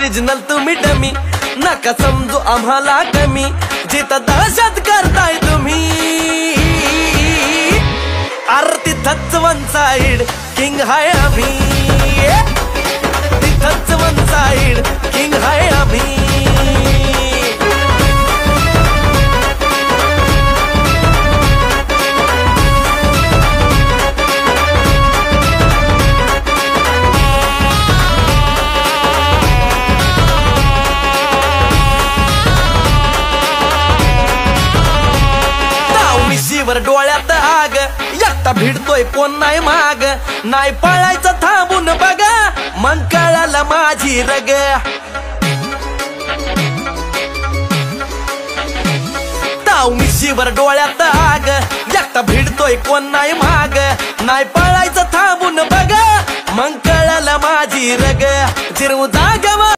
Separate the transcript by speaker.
Speaker 1: Original तुम्ही dummy, नका समजू आम्हाला कमी, जिथं दहशत करताय तुम्ही अरे तिथंच वन साइड किंग हाय आम्ही, तिथंच वन साइड किंग हाय आम्ही। वर डोळ्यात आग, एकटा भिडतोय कोण नाही माग, नाही पळायचं थांबून बघा, मग कळालं माझी रग। ताव मिशीवर डोळ्यात आग, एकटा भिडतोय कोण नाही माग, नाही पळायचं थांबून बघा, मग कळालं माझी रग। जिरवू जागवा